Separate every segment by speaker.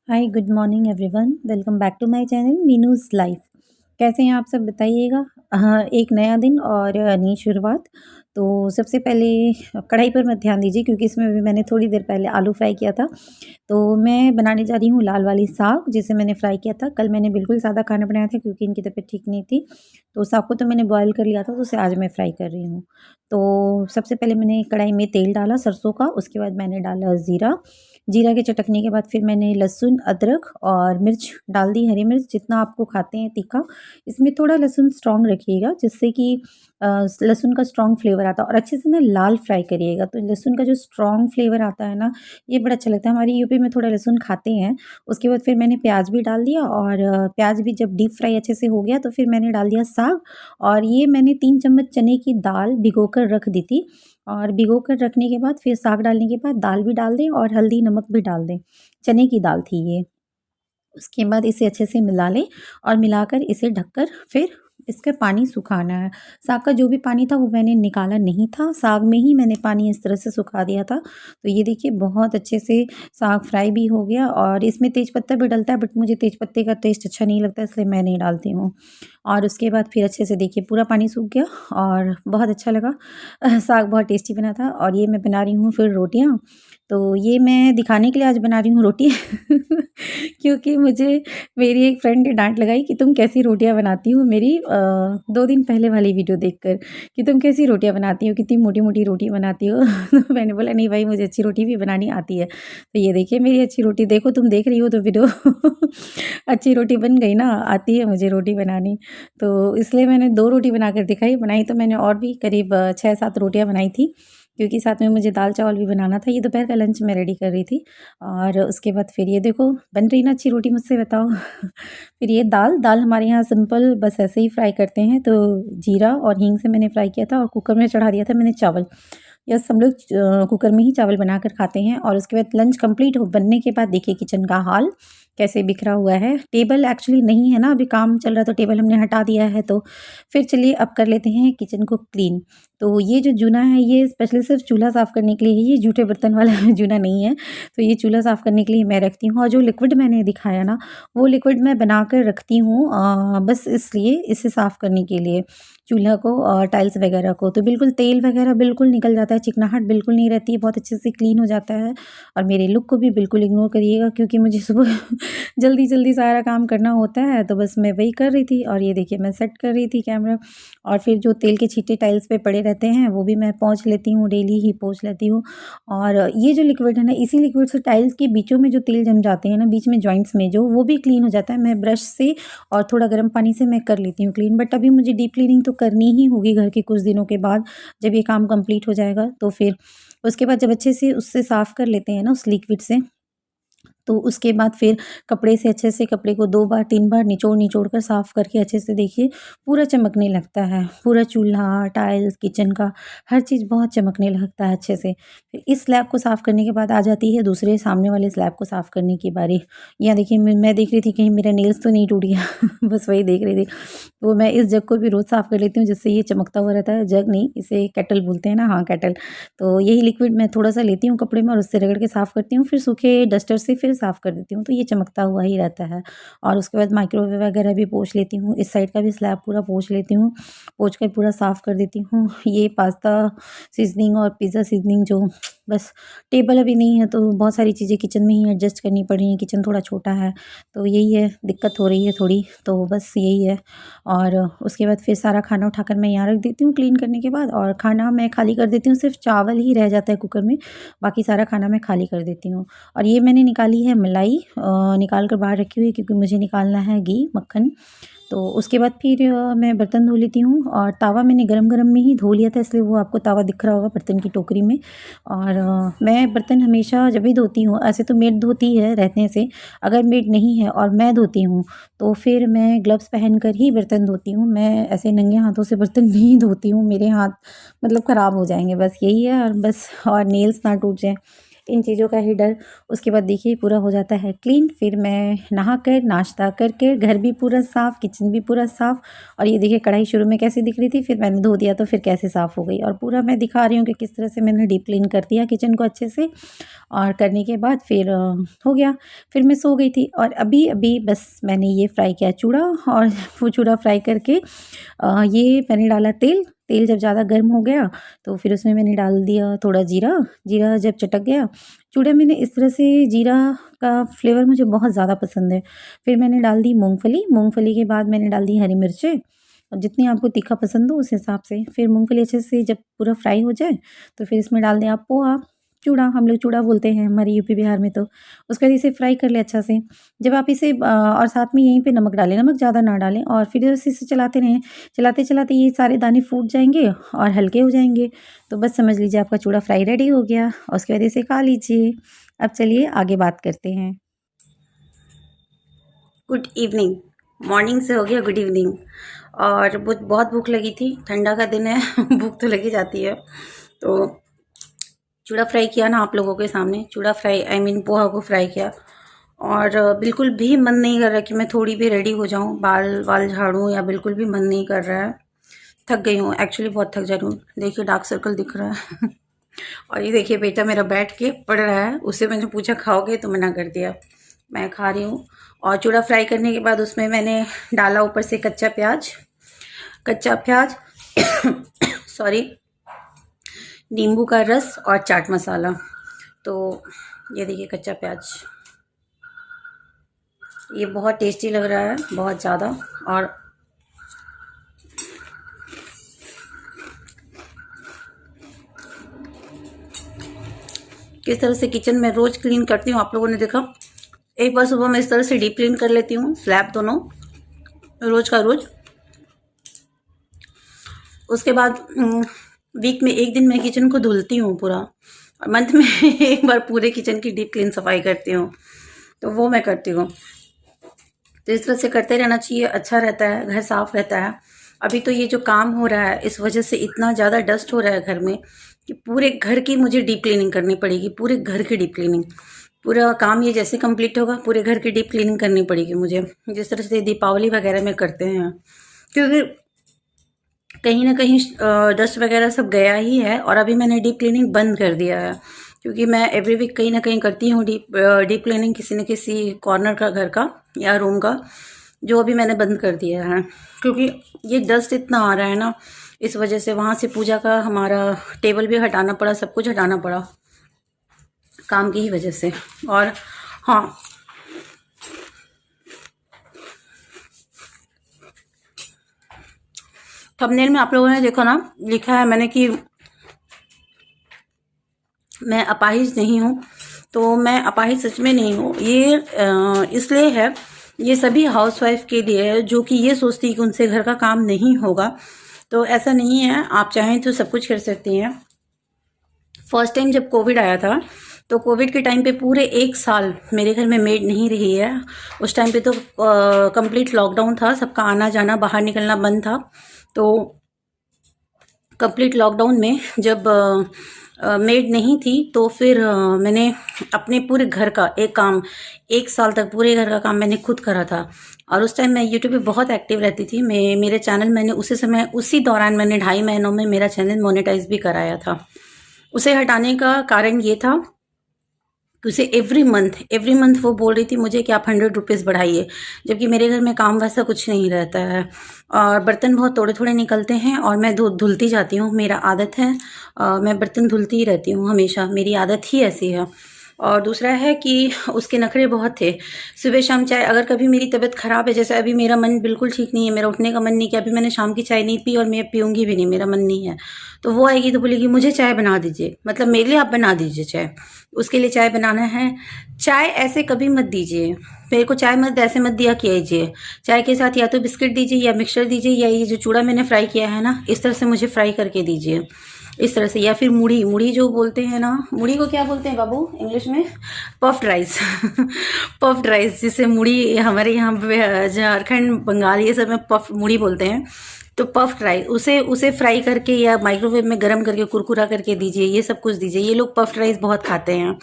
Speaker 1: Hi good morning everyone, welcome back to my channel Meenu's life. कैसे हैं आप सब बताइएगा। हाँ, एक नया दिन और नई शुरुआत। तो सबसे पहले कढ़ाई पर मत ध्यान दीजिए क्योंकि इसमें भी मैंने थोड़ी देर पहले आलू फ्राई किया था। तो मैं बनाने जा रही हूँ लाल वाली साग, जिसे मैंने फ्राई किया था। कल मैंने बिल्कुल सादा खाना बनाया था क्योंकि इनकी तबीयत ठीक नहीं थी। तो साग को तो मैंने बॉयल कर लिया था, तो उसे आज मैं फ्राई कर रही हूँ। तो सबसे पहले मैंने कढ़ाई में तेल डाला सरसों का, उसके बाद मैंने डाला ज़ीरा। जीरा के चटकने के बाद फिर मैंने लहसुन, अदरक और मिर्च डाल दी, हरी मिर्च जितना आपको खाते हैं तीखा। इसमें थोड़ा लहसुन स्ट्रॉन्ग रखिएगा जिससे कि लहसुन का स्ट्रॉन्ग फ्लेवर आता है, और अच्छे से ना लाल फ्राई करिएगा। तो लहसुन का जो स्ट्रॉन्ग फ्लेवर आता है ना, ये बड़ा अच्छा लगता है। हमारे यूपी में थोड़ा लहसुन खाते हैं। उसके बाद फिर मैंने प्याज भी डाल दिया, और प्याज भी जब डीप फ्राई अच्छे से हो गया तो फिर मैंने डाल दिया साग। और ये मैंने 3 चम्मच चने की दाल भिगो कर रख दी थी, और भिगो कर रखने के बाद फिर साग डालने के बाद दाल भी डाल दें और हल्दी नमक भी डाल दें। चने की दाल थी ये। उसके बाद इसे अच्छे से मिला लें, और मिलाकर इसे ढककर फिर इसका पानी सुखाना है। साग का जो भी पानी था वो मैंने निकाला नहीं था, साग में ही मैंने पानी इस तरह से सुखा दिया था। तो ये देखिए बहुत अच्छे से साग फ्राई भी हो गया, और इसमें तेज़पत्ता भी डलता है, बट मुझे तेज़पत्ते का टेस्ट अच्छा नहीं लगता, इसलिए मैं नहीं डालती हूँ। और उसके बाद फिर अच्छे से देखिए पूरा पानी सूख गया, और बहुत अच्छा लगा। साग बहुत टेस्टी बना था। और ये मैं बना रही हूँ फिर रोटियाँ। तो ये मैं दिखाने के लिए आज बना रही हूँ रोटी क्योंकि मुझे मेरी एक फ्रेंड ने डाँट लगाई कि तुम कैसी रोटियाँ बनाती हो, मेरी 2 दिन पहले वाली वीडियो देखकर, कि तुम कैसी रोटियाँ बनाती हो, कितनी मोटी-मोटी रोटी बनाती हो। तो मैंने बोला नहीं भाई, मुझे अच्छी रोटी भी बनानी आती है। तो ये देखिए मेरी अच्छी रोटी, देखो तुम देख रही हो तो वीडियो अच्छी रोटी बन गई ना, आती है मुझे रोटी बनानी। तो इसलिए मैंने 2 रोटी बनाकर दिखाई, बनाई तो मैंने और भी करीब 6-7 रोटियाँ बनाई थी, क्योंकि साथ में मुझे दाल-चावल भी बनाना था। ये दोपहर का लंच मैं रेडी कर रही थी। और उसके बाद फिर ये देखो बन रही ना अच्छी रोटी मुझसे, बताओ। फिर ये दाल हमारे यहाँ सिंपल बस ऐसे ही फ्राई करते हैं। तो जीरा और हींग से मैंने फ्राई किया था, और कुकर में चढ़ा दिया था मैंने चावल। यस, हम लोग कुकर में ही चावल बनाकर खाते हैं। और उसके बाद लंच कंप्लीट हो बनने के बाद देखिए किचन का हाल कैसे बिखरा हुआ है। टेबल एक्चुअली नहीं है ना, अभी काम चल रहा है तो टेबल हमने हटा दिया है। तो फिर चलिए अब कर लेते हैं किचन को क्लीन। तो ये जो जूना है ये स्पेशली सिर्फ चूल्हा साफ़ करने के लिए है, ये जूठे बर्तन वाला जूना नहीं है। तो ये चूल्हा साफ़ करने के लिए मैं रखती हूँ। और जो लिक्विड मैंने दिखाया ना, वो लिक्विड मैं बनाकर रखती हूँ बस इसलिए, इसे साफ़ करने के लिए चूल्हा को और टाइल्स वगैरह को। तो बिल्कुल तेल वगैरह बिल्कुल निकल जाता है, चिकनाहट बिल्कुल नहीं रहती है, बहुत अच्छे से क्लीन हो जाता है। और मेरे लुक को भी बिल्कुल इग्नोर करिएगा, क्योंकि मुझे सुबह जल्दी-जल्दी सारा काम करना होता है, तो बस मैं वही कर रही थी। और ये देखिए मैं सेट कर रही थी कैमरा। और फिर जो तेल के छींटे टाइल्स पे पड़े रहते हैं वो भी मैं पोंछ लेती हूँ, डेली ही पोंछ लेती हूँ। और ये जो लिक्विड है ना, इसी लिक्विड से टाइल्स के बीचों में जो तेल जम जाते हैं ना, बीच में जॉइंट्स में जो, वो भी क्लीन हो जाता है। मैं ब्रश से और थोड़ा गर्म पानी से मैं कर लेती हूँ क्लीन। बट अभी मुझे डीप क्लीनिंग तो करनी ही होगी घर के कुछ दिनों के बाद, जब ये काम कंप्लीट हो जाएगा। तो फिर उसके बाद जब अच्छे से उससे साफ़ कर लेते हैं ना उस लिक्विड से, तो उसके बाद फिर कपड़े से अच्छे से कपड़े को 2 बार 3 बार निचोड़-निचोड़ कर साफ़ करके अच्छे से देखिए पूरा चमकने लगता है। पूरा चूल्हा, टाइल्स, किचन का हर चीज़ बहुत चमकने लगता है अच्छे से। फिर इस स्लैब को साफ़ करने के बाद आ जाती है दूसरे सामने वाले स्लैब को साफ़ करने की बारी। यहाँ देखिए मैं देख रही थी कहीं मेरा नेल्स तो नहीं टूट गया बस वही देख रही थी। तो मैं इस जग को भी रोज़ साफ़ कर लेती हूँ जिससे ये चमकता हुआ रहता है। जग नहीं, इसे केटल बोलते हैं ना, हाँ केटल। तो यही लिक्विड मैं थोड़ा-सा लेती हूँ कपड़े में और उससे रगड़ के साफ़ करती हूँ, फिर सूखे डस्टर से फिर साफ़ कर देती हूँ, तो ये चमकता हुआ ही रहता है। और उसके बाद माइक्रोवेव वगैरह भी पोंछ लेती हूँ, इस साइड का भी स्लैब पूरा पोंछ लेती हूँ, पोंछ कर पूरा साफ़ कर देती हूँ। ये पास्ता सीज़निंग और पिज़्ज़ा सीज़निंग जो, बस टेबल अभी नहीं है तो बहुत सारी चीज़ें किचन में ही एडजस्ट करनी पड़ रही हैं, किचन थोड़ा छोटा है, तो यही है, दिक्कत हो रही है थोड़ी, तो बस यही है। और उसके बाद फिर सारा खाना उठाकर मैं यहाँ रख देती हूँ क्लीन करने के बाद, और खाना मैं खाली कर देती हूँ, सिर्फ चावल ही रह जाता है कुकर में, बाकी सारा खाना मैं खाली कर देती हूँ। और ये मैंने निकाली है मलाई, निकाल कर बाहर रखी हुई है क्योंकि मुझे निकालना है घी, मक्खन। तो उसके बाद फिर मैं बर्तन धो लेती हूँ, और तवा मैंने गरम-गरम में ही धो लिया था, इसलिए वो आपको तवा दिख रहा होगा बर्तन की टोकरी में। और मैं बर्तन हमेशा जब भी धोती हूँ, ऐसे तो मेड धोती है रहने से, अगर मेड नहीं है और मैं धोती हूँ तो फिर मैं ग्लव्स पहन कर ही बर्तन धोती हूँ। मैं ऐसे नंगे हाथों से बर्तन नहीं धोती हूँ, मेरे हाथ मतलब ख़राब हो जाएँगे, बस यही है। और बस, और नेल्स ना टूट जाएँ, इन चीज़ों का ही डर। उसके बाद देखिए पूरा हो जाता है क्लीन। फिर मैं नहा कर नाश्ता करके घर भी पूरा साफ़, किचन भी पूरा साफ़। और ये देखिए कढ़ाई शुरू में कैसी दिख रही थी, फिर मैंने धो दिया तो फिर कैसे साफ़ हो गई। और पूरा मैं दिखा रही हूँ कि किस तरह से मैंने डीप क्लीन कर दिया किचन को अच्छे से। और करने के बाद फिर हो गया। फिर मैं सो गई थी और अभी अभी बस मैंने ये फ्राई किया चूड़ा। और वो चूड़ा फ्राई करके ये मैंने डाला तेल। तेल जब ज़्यादा गर्म हो गया तो फिर उसमें मैंने डाल दिया थोड़ा जीरा। जीरा जब चटक गया, चूड़े मैंने इस तरह से जीरा का फ्लेवर मुझे बहुत ज़्यादा पसंद है। फिर मैंने डाल दी मूँगफली। मूँगफली के बाद मैंने डाल दी हरी मिर्चें, और जितनी आपको तीखा पसंद हो उस हिसाब से। फिर मूँगफली अच्छे से जब पूरा फ्राई हो जाए तो फिर इसमें डाल दें आप पोहा। चूड़ा, हम लोग चूड़ा बोलते हैं हमारे यूपी बिहार में। तो उसके बाद इसे फ्राई कर लें अच्छा से। जब आप इसे और साथ में यहीं पे नमक डालें, नमक ज़्यादा ना डालें। और फिर इसे चलाते रहें। चलाते चलाते ये सारे दाने फूट जाएंगे और हल्के हो जाएंगे। तो बस समझ लीजिए आपका चूड़ा फ्राई रेडी हो गया। और उसके बाद इसे खा लीजिए। अब चलिए आगे बात करते हैं।
Speaker 2: Good evening. मॉर्निंग से हो गया गुड इवनिंग। और बहुत भूख लगी थी, ठंडा का दिन है भूख तो लगी जाती है। तो चूड़ा फ्राई किया ना आप लोगों के सामने, चूड़ा फ्राई पोहा को फ्राई किया। और बिल्कुल भी मन नहीं कर रहा कि मैं थोड़ी भी रेडी हो जाऊं, बाल वाल झाड़ूं, या बिल्कुल भी मन नहीं कर रहा है। थक गई हूँ एक्चुअली, बहुत थक जा रही हूँ। देखिए डार्क सर्कल दिख रहा है और ये देखिए बेटा मेरा बैठ के पढ़ रहा है। उससे मैंने पूछा खाओगे तो मना कर दिया। मैं खा रही हूँ। और चूड़ा फ्राई करने के बाद उसमें मैंने डाला ऊपर से कच्चा प्याज सॉरी, नींबू का रस और चाट मसाला। तो ये देखिए कच्चा प्याज, ये बहुत टेस्टी लग रहा है, बहुत ज़्यादा। और किस तरह से किचन में रोज़ क्लीन करती हूँ आप लोगों ने देखा। एक बार सुबह मैं इस तरह से डीप क्लीन कर लेती हूँ स्लैब दोनों, रोज़ का रोज़। उसके बाद वीक में एक दिन मैं किचन को धुलती हूँ पूरा, और मंथ में एक बार पूरे किचन की डीप क्लीन सफाई करती हूँ। तो वो मैं करती हूँ। तो इस तरह से करते रहना चाहिए, अच्छा रहता है, घर साफ रहता है। अभी तो ये जो काम हो रहा है इस वजह से इतना ज़्यादा डस्ट हो रहा है घर में कि पूरे घर की मुझे डीप क्लीनिंग करनी पड़ेगी, पूरे घर की डीप क्लीनिंग। पूरा काम ये जैसे कंप्लीट होगा पूरे घर की डीप क्लीनिंग करनी पड़ेगी मुझे, जिस तरह से दीपावली वगैरह में करते हैं। क्योंकि कहीं ना कहीं डस्ट वगैरह सब गया ही है। और अभी मैंने डीप क्लीनिंग बंद कर दिया है, क्योंकि मैं एवरी वीक कहीं ना कहीं करती हूँ डीप क्लीनिंग किसी न किसी कॉर्नर का, घर का या रूम का, जो अभी मैंने बंद कर दिया है। क्योंकि ये डस्ट इतना आ रहा है ना, इस वजह से वहाँ से पूजा का हमारा टेबल भी हटाना पड़ा, सब कुछ हटाना पड़ा काम की ही वजह से। और हाँ, थंबनेल में आप लोगों ने देखा ना, लिखा है मैंने कि मैं अपाहिज नहीं हूँ। तो मैं अपाहिज सच में नहीं हूँ। ये इसलिए है, ये सभी हाउसवाइफ के लिए है जो कि ये सोचती है कि उनसे घर का काम नहीं होगा। तो ऐसा नहीं है, आप चाहें तो सब कुछ कर सकती हैं। फर्स्ट टाइम जब कोविड आया था, तो कोविड के टाइम पे पूरे 1 साल मेरे घर में मेड नहीं रही है। उस टाइम पे तो कंप्लीट लॉकडाउन था, सबका आना जाना, बाहर निकलना बंद था। तो कंप्लीट लॉकडाउन में जब मेड नहीं थी, तो फिर मैंने अपने पूरे घर का एक काम, 1 साल तक पूरे घर का काम मैंने खुद करा था। और उस टाइम मैं यूट्यूब पे बहुत एक्टिव रहती थी। मेरे चैनल मैंने उसी दौरान मैंने 2.5 महीनों में मेरा चैनल मोनेटाइज भी कराया था। उसे हटाने का कारण ये था कि उसे एवरी मंथ वो बोल रही थी मुझे कि आप 100 रुपीज़ बढ़ाइए, जबकि मेरे घर में काम वैसा कुछ नहीं रहता है। और बर्तन बहुत थोड़े थोड़े निकलते हैं और मैं धुलती जाती हूँ, मेरा आदत है। मैं बर्तन धुलती ही रहती हूँ हमेशा, मेरी आदत ही ऐसी है। और दूसरा है कि उसके नखरे बहुत थे। सुबह शाम चाय, अगर कभी मेरी तबीयत ख़राब है, जैसे अभी मेरा मन बिल्कुल ठीक नहीं है, मेरा उठने का मन नहीं किया, अभी मैंने शाम की चाय नहीं पी और मैं पीऊँगी भी नहीं, मेरा मन नहीं है, तो वो आएगी तो बोलेगी मुझे चाय बना दीजिए, मतलब मेरे लिए आप बना दीजिए चाय, उसके लिए चाय बनाना है। चाय ऐसे कभी मत दीजिए, मेरे को चाय मत ऐसे मत दिया कीजिए। चाय के साथ या तो बिस्किट दीजिए या मिक्सचर दीजिए, या ये जो चूड़ा मैंने फ्राई किया है ना, इस तरह से मुझे फ्राई करके दीजिए। इस तरह से। या फिर मुढ़ी, मुढ़ी जो बोलते हैं ना, मुढ़ी को क्या बोलते हैं बाबू इंग्लिश में? Puffed rice. पफ्ड राइस, जिसे मुढ़ी हमारे यहाँ पे झारखंड, बंगाल ये सब में पफ मुढ़ी बोलते हैं। तो पफ्ड राइस, उसे फ्राई करके या माइक्रोवेव में गर्म करके कुरकुरा करके दीजिए, ये सब कुछ दीजिए। ये लोग पफ्ड राइस बहुत खाते हैं,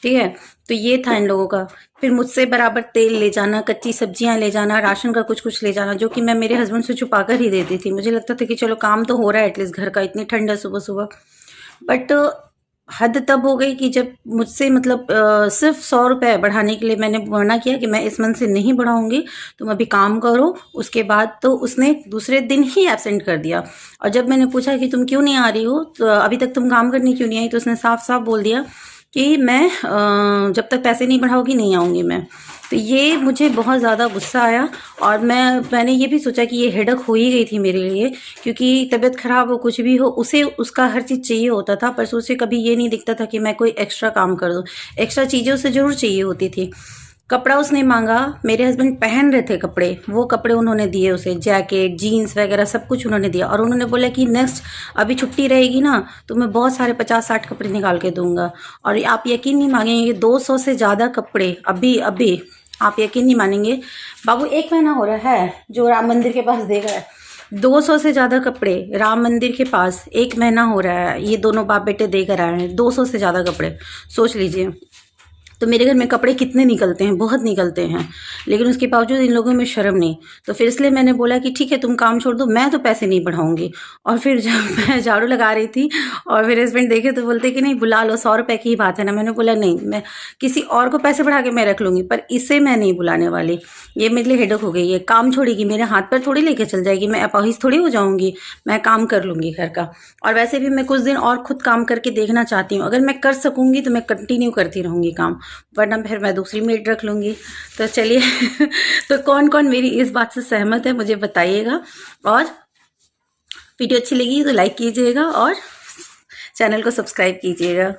Speaker 2: ठीक है। तो ये था इन लोगों का। फिर मुझसे बराबर तेल ले जाना, कच्ची सब्जियां ले जाना, राशन का कुछ कुछ ले जाना, जो कि मैं मेरे हस्बैंड से छुपा कर ही देती थी। मुझे लगता था कि चलो काम तो हो रहा है एटलीस्ट घर का, इतनी ठंड है सुबह सुबह। बट हद तब हो गई कि जब मुझसे मतलब सिर्फ 100 रुपये बढ़ाने के लिए मैंने मना किया कि मैं इस मंथ से नहीं बढ़ाऊंगी, तुम अभी काम करो। उसके बाद तो उसने दूसरे दिन ही एब्सेंट कर दिया। और जब मैंने पूछा कि तुम क्यों नहीं आ रही हो, तो अभी तक तुम काम करने क्यों नहीं आई, तो उसने साफ साफ बोल दिया कि मैं जब तक पैसे नहीं बढ़ाओगी नहीं आऊँगी मैं। तो ये मुझे बहुत ज़्यादा गुस्सा आया। और मैंने ये भी सोचा कि ये हेडक हो ही गई थी मेरे लिए, क्योंकि तबीयत ख़राब हो कुछ भी हो, उसे उसका हर चीज़ चाहिए होता था, पर उसे कभी ये नहीं दिखता था कि मैं कोई एक्स्ट्रा काम कर दूँ। एक्स्ट्रा चीज़ें उसे ज़रूर चाहिए होती थी। कपड़ा उसने मांगा, मेरे हस्बैंड पहन रहे थे कपड़े, वो कपड़े उन्होंने दिए उसे, जैकेट, जीन्स वगैरह सब कुछ उन्होंने दिया। और उन्होंने बोला कि नेक्स्ट अभी छुट्टी रहेगी ना, तो मैं बहुत सारे 50-60 कपड़े निकाल के दूंगा। और आप यकीन नहीं मानेंगे, 200 से ज़्यादा कपड़े अभी आप यकीन नहीं मानेंगे बाबू, 1 महीना हो रहा है जो राम मंदिर के पास देख रहा है। 200 से ज़्यादा कपड़े राम मंदिर के पास 1 महीना हो रहा है, ये दोनों बाप बेटे देकर आए हैं। 200 से ज़्यादा कपड़े, सोच लीजिए। तो मेरे घर में कपड़े कितने निकलते हैं, बहुत निकलते हैं, लेकिन उसके बावजूद इन लोगों में शर्म नहीं। तो फिर इसलिए मैंने बोला कि ठीक है तुम काम छोड़ दो, मैं तो पैसे नहीं बढ़ाऊंगी। और फिर जब मैं झाड़ू लगा रही थी और मेरे हस्बैंड देखे तो बोलते कि नहीं बुला लो, 100 रुपये की ही बात है ना। मैंने बोला नहीं, मैं किसी और को पैसे बढ़ा के मैं रख लूँगी, पर इसे मैं नहीं बुलाने वाली। ये मेरे लिए हेडक हो गई है। काम छोड़ेगी, मेरे हाथ पर थोड़ी लेके चल जाएगी, मैं अपाहिज थोड़ी हो जाऊँगी। मैं काम कर लूँगी घर का। और वैसे भी मैं कुछ दिन और खुद काम करके देखना चाहती हूँ, अगर मैं कर सकूँगी तो मैं कंटिन्यू करती रहूँगी काम, वरना फिर मैं दूसरी मेड रख लूँगी। तो चलिए तो कौन कौन मेरी इस बात से सहमत है मुझे बताइएगा। और वीडियो अच्छी लगी तो लाइक कीजिएगा और चैनल को सब्सक्राइब कीजिएगा।